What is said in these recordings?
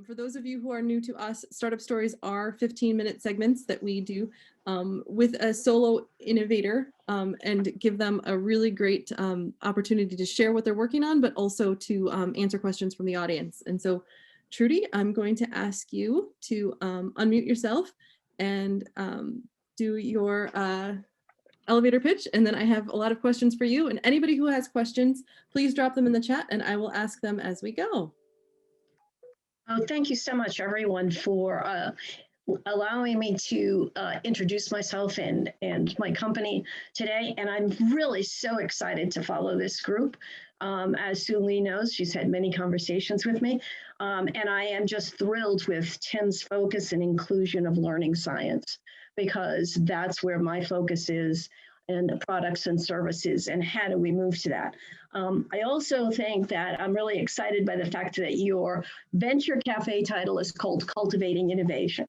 For those of you who are new to us, Startup Stories are 15-minute segments that we do with a solo innovator and give them a really great opportunity to share what they're working on, but also to answer questions from the audience. And so, Trudy, I'm going to ask you to unmute yourself and do your elevator pitch, and then I have a lot of questions for you. And anybody who has questions, please drop them in the chat and I will ask them as we go. Oh, thank you so much, everyone, for allowing me to introduce myself and my company today. And I'm really so excited to follow this group. As Suli knows, she's had many conversations with me. And I am just thrilled with Tim's focus and inclusion of learning science, because that's where my focus is, and products and services, and how do we move to that. I also think that I'm really excited by the fact that your Venture Café title is called Cultivating Innovation,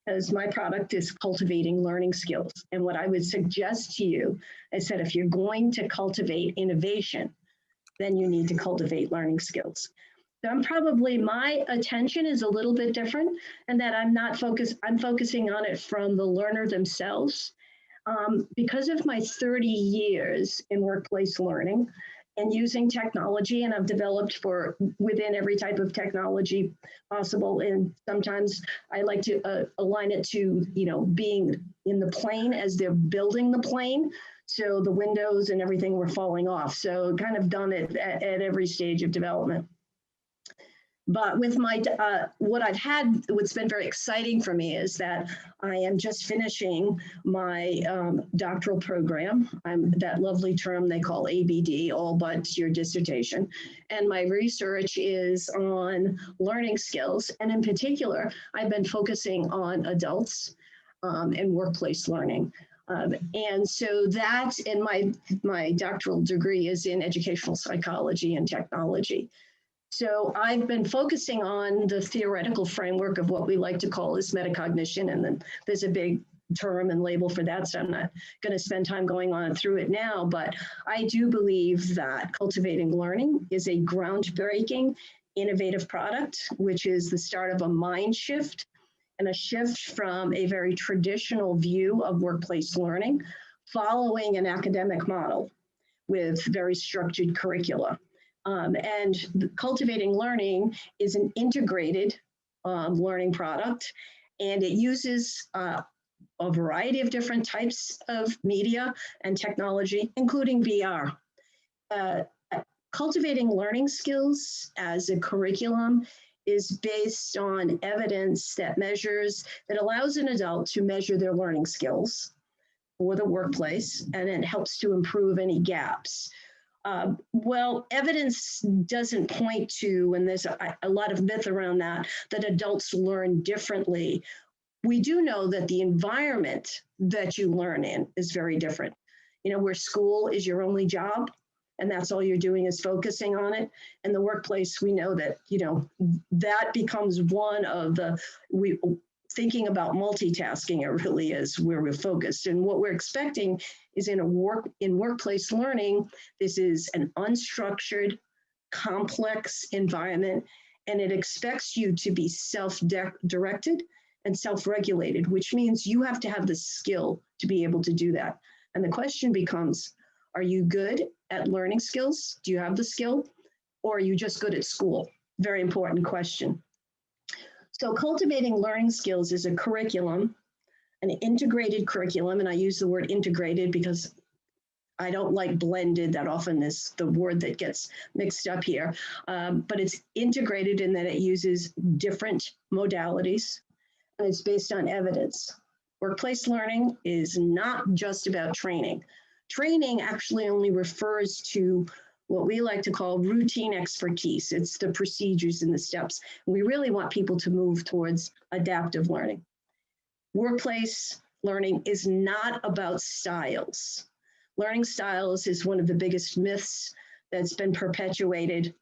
because my product is cultivating learning skills. And what I would suggest to you is that if you're going to cultivate innovation, then you need to cultivate learning skills. So my attention is a little bit different, and that I'm focusing on it from the learner themselves. Because of my 30 years in workplace learning and using technology, and I've developed within every type of technology possible. And sometimes I like to align it to, being in the plane as they're building the plane. So the windows and everything were falling off. So kind of done it at every stage of development. But with my, what's been very exciting for me is that I am just finishing my doctoral program. I'm that lovely term they call ABD, all but your dissertation. And my research is on learning skills. And in particular, I've been focusing on adults and workplace learning. And so that, and my doctoral degree is in educational psychology and technology. So I've been focusing on the theoretical framework of what we like to call is metacognition, and then there's a big term and label for that, so I'm not going to spend time going on through it now, but I do believe that cultivating learning is a groundbreaking, innovative product, which is the start of a mind shift and a shift from a very traditional view of workplace learning, following an academic model with very structured curricula. And cultivating learning is an integrated learning product, and it uses a variety of different types of media and technology, including VR. Cultivating learning skills as a curriculum is based on evidence that allows an adult to measure their learning skills for the workplace, and it helps to improve any gaps. Well, evidence doesn't point to, and there's a lot of myth around that adults learn differently. We do know that the environment that you learn in is very different. Where school is your only job, and that's all you're doing is focusing on it. And the workplace, we know that, that becomes one of thinking about multitasking, it really is where we're focused. And what we're expecting is in workplace learning, this is an unstructured, complex environment, and it expects you to be self-directed and self-regulated, which means you have to have the skill to be able to do that. And the question becomes, are you good at learning skills? Do you have the skill? Or are you just good at school? Very important question. So cultivating learning skills is a curriculum, an integrated curriculum, and I use the word integrated because I don't like blended. That often is the word that gets mixed up here, but it's integrated in that it uses different modalities, and it's based on evidence. Workplace learning is not just about training. Training actually only refers to what we like to call routine expertise. It's the procedures and the steps. We really want people to move towards adaptive learning. Workplace learning is not about styles. Learning styles is one of the biggest myths that's been perpetuated.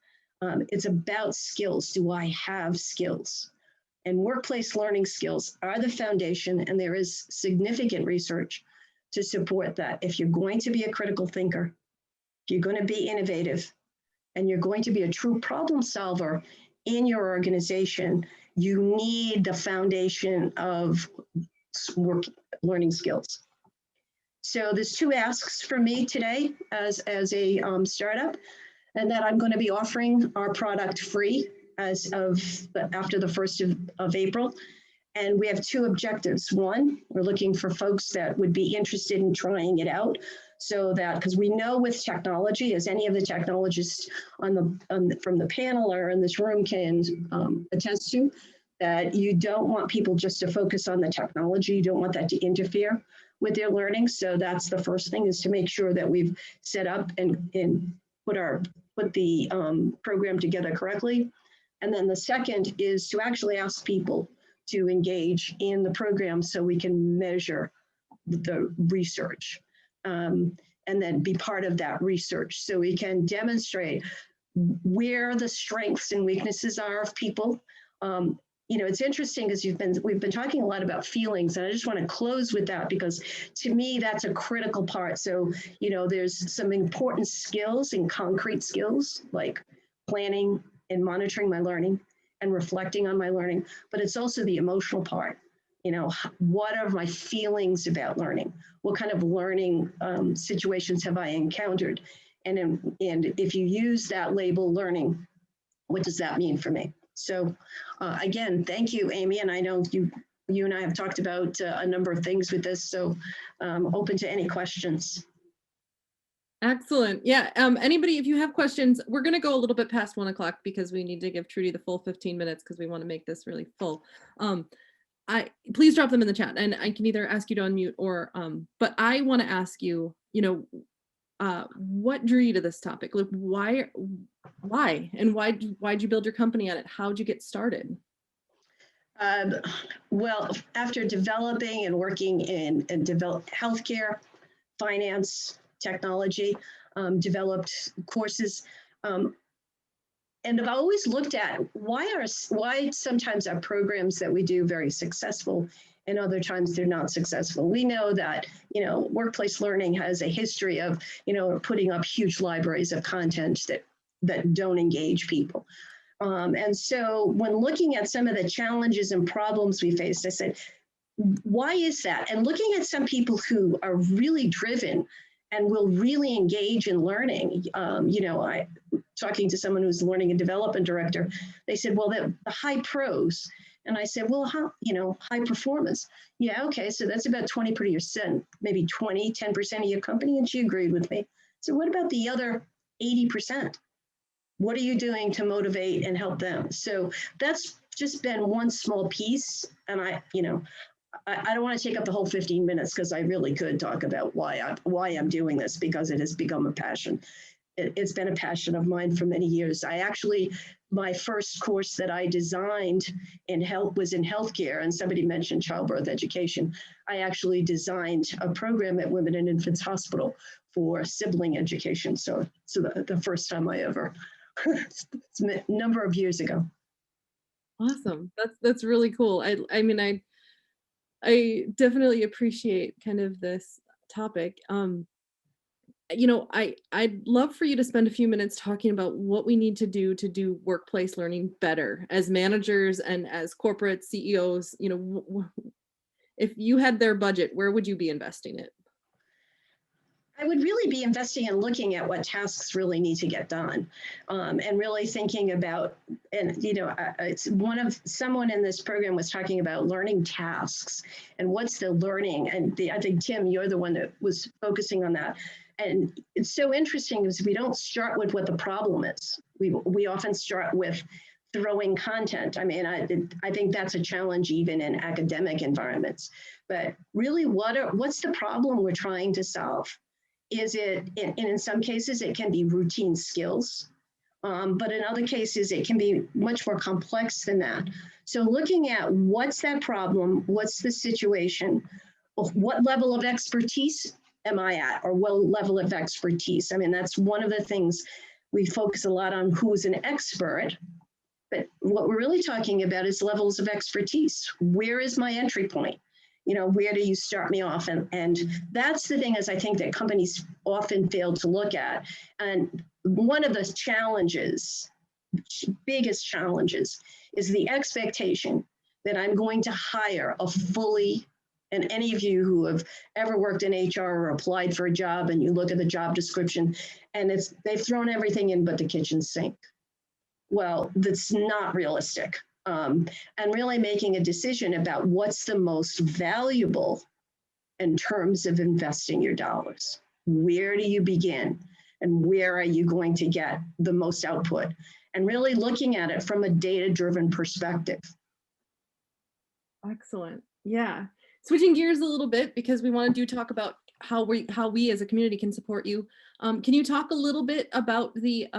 It's about skills. Do I have skills? And workplace learning skills are the foundation, and there is significant research to support that. If you're going to be a critical thinker, if you're going to be innovative, and you're going to be a true problem solver in your organization, you need the foundation of learning skills. So there's 2 asks for me today as a startup, and that I'm going to be offering our product free as of after the 1st of April. And we have 2 objectives. One, we're looking for folks that would be interested in trying it out, so that, because we know with technology, as any of the technologists from the panel or in this room can attest to, that you don't want people just to focus on the technology. You don't want that to interfere with their learning. So that's the first thing, is to make sure that we've set up and put the program together correctly. And then the second is to actually ask people to engage in the program so we can measure the research, and then be part of that research so we can demonstrate where the strengths and weaknesses are of people. You know, it's interesting because we've been talking a lot about feelings, and I just want to close with that, because to me, that's a critical part. So, you know, there's some important skills and concrete skills like planning and monitoring my learning and reflecting on my learning, but it's also the emotional part. You know, what are my feelings about learning? What kind of learning situations have I encountered? And if you use that label learning, what does that mean for me? So again, thank you, Amy. And I know you and I have talked about a number of things with this, so open to any questions. Excellent. Yeah. Anybody, if you have questions, we're going to go a little bit past 1 o'clock because we need to give Trudy the full 15 minutes because we want to make this really full. Please drop them in the chat, and I can either ask you to unmute or, but I want to ask you, you know, what drew you to this topic? Like, why, and why'd you build your company on it? How'd you get started? Well, after developing and working in healthcare, finance, technology, developed courses, and I've always looked at why sometimes our programs that we do very successful and other times they're not successful. We know that, you know, workplace learning has a history of, you know, putting up huge libraries of content that don't engage people. And so when looking at some of the challenges and problems we faced, I said, why is that? And looking at some people who are really driven and will really engage in learning, you know, talking to someone who's learning and development director, they said, well, the high pros. And I said, well, how, you know, high performance. Yeah, okay, so that's about 20%, maybe 10% of your company. And she agreed with me. So what about the other 80%? What are you doing to motivate and help them? So that's just been one small piece. And I don't want to take up the whole 15 minutes because I really could talk about why I'm doing this, because it has become a passion. It's been a passion of mine for many years. My first course that I designed was in healthcare, and somebody mentioned childbirth education. I actually designed a program at Women and Infants Hospital for sibling education. So the first time I ever, it's a number of years ago. Awesome. That's really cool. I mean, I definitely appreciate kind of this topic. You know, I'd love for you to spend a few minutes talking about what we need to do workplace learning better as managers and as corporate CEOs. You know, if you had their budget, where would you be investing it? I would really be investing in looking at what tasks really need to get done, and really thinking about, and you know, it's someone in this program was talking about learning tasks and what's the learning, and I think Tim, you're the one that was focusing on that. And it's so interesting because we don't start with what the problem is. We often start with throwing content. I mean, I think that's a challenge even in academic environments. But really, what's the problem we're trying to solve? Is it, and in some cases, it can be routine skills, but in other cases, it can be much more complex than that. So looking at what's that problem, what's the situation, what level of expertise am I at, or what level of expertise? I mean, that's one of the things we focus a lot on, who's an expert, but what we're really talking about is levels of expertise. Where is my entry point? You know, where do you start me off? And that's the thing, is I think that companies often fail to look at. And one of the challenges biggest challenges is the expectation that I'm going to hire a fully, and any of you who have ever worked in HR or applied for a job and you look at the job description and they've thrown everything in but the kitchen sink. Well, that's not realistic. And really making a decision about what's the most valuable in terms of investing your dollars. Where do you begin? And where are you going to get the most output? And really looking at it from a data-driven perspective. Excellent. Yeah. Switching gears a little bit because we want to talk about how we as a community can support you. Can you talk a little bit about the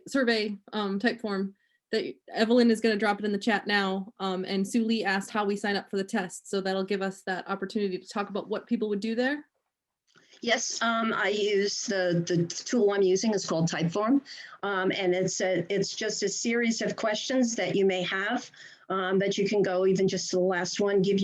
survey type form that Evelyn is going to drop it in the chat now, and Sue Lee asked how we sign up for the test, so that'll give us that opportunity to talk about what people would do there. Yes, I use the tool I'm using is called Typeform, and it's just a series of questions that you may have that you can go even just to the last one, give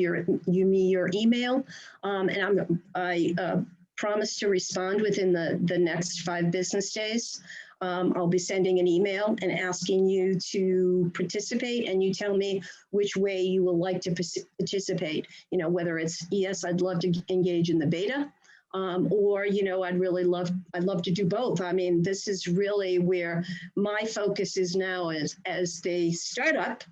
me your email, and I promise to respond within the next 5 business days. I'll be sending an email and asking you to participate, and you tell me which way you would like to participate. You know, whether it's yes, I'd love to engage in the beta. Or, you know, I'd love to do both. I mean, this is really where my focus is now as they start up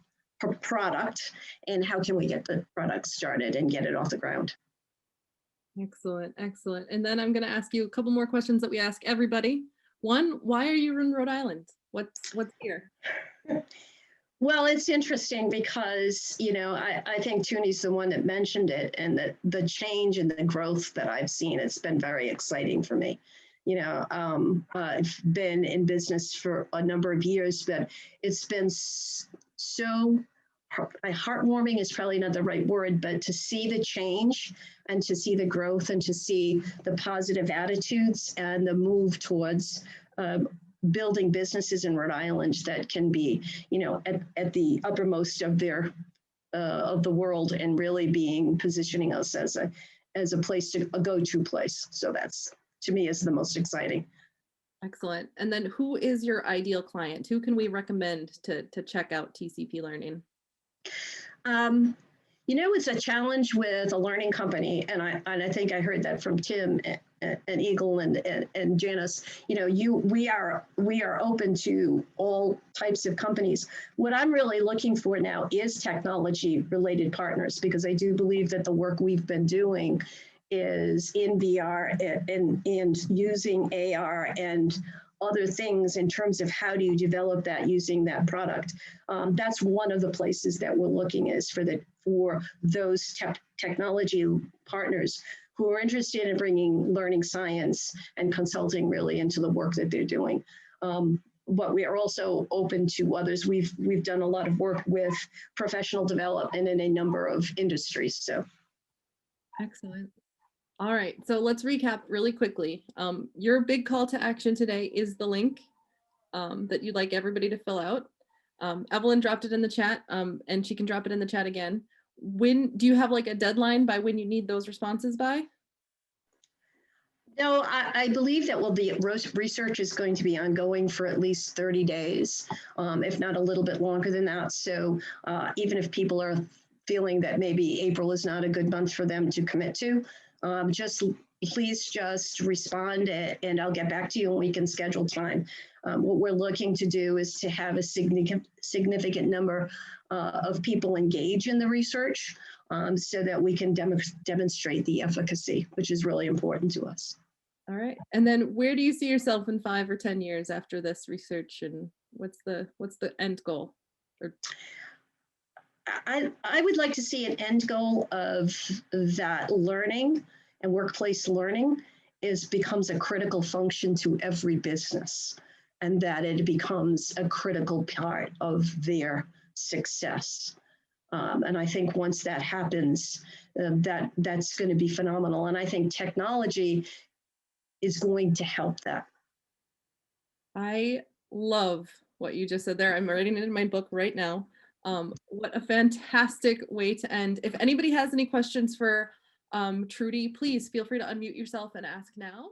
a product and how can we get the product started and get it off the ground. Excellent, excellent. And then I'm going to ask you a couple more questions that we ask everybody. One, why are you in Rhode Island? What's here? Well, it's interesting because, you know, I think Trudy's the one that mentioned it, and that the change and the growth that I've seen, it's been very exciting for me. You know, I've been in business for a number of years, but it's been so heartwarming is probably not the right word, but to see the change and to see the growth and to see the positive attitudes and the move towards building businesses in Rhode Island that can be, you know, at the uppermost of the world, and really positioning us as a place a go-to place. So that's, to me, is the most exciting. Excellent. And then who is your ideal client? Who can we recommend to check out TCP Learning? You know, it's a challenge with a learning company, and I think I heard that from Tim and Eagle and Janice. You know, we are open to all types of companies. What I'm really looking for now is technology-related partners, because I do believe that the work we've been doing is in VR and using AR and other things in terms of how do you develop that using that product. That's one of the places that we're looking is for those technology partners who are interested in bringing learning science and consulting really into the work that they're doing. But we are also open to others. We've done a lot of work with professional development in a number of industries. So, excellent. All right, so let's recap really quickly. Your big call to action today is the link that you'd like everybody to fill out. Evelyn dropped it in the chat, and she can drop it in the chat again. When do you have like a deadline by when you need those responses by? No, I believe that the research is going to be ongoing for at least 30 days, if not a little bit longer than that. So even if people are feeling that maybe April is not a good month for them to commit to, please just respond and I'll get back to you and we can schedule time. What we're looking to do is to have a significant number of people engage in the research so that we can demonstrate the efficacy, which is really important to us. All right. And then where do you see yourself in 5 or 10 years after this research, and what's the end goal? I would like to see an end goal of that learning and workplace learning becomes a critical function to every business, and that it becomes a critical part of their success. And I think once that happens, that's going to be phenomenal. And I think technology is going to help that. I love what you just said there. I'm writing it in my book right now. What a fantastic way to end. If anybody has any questions for Trudy, please feel free to unmute yourself and ask now.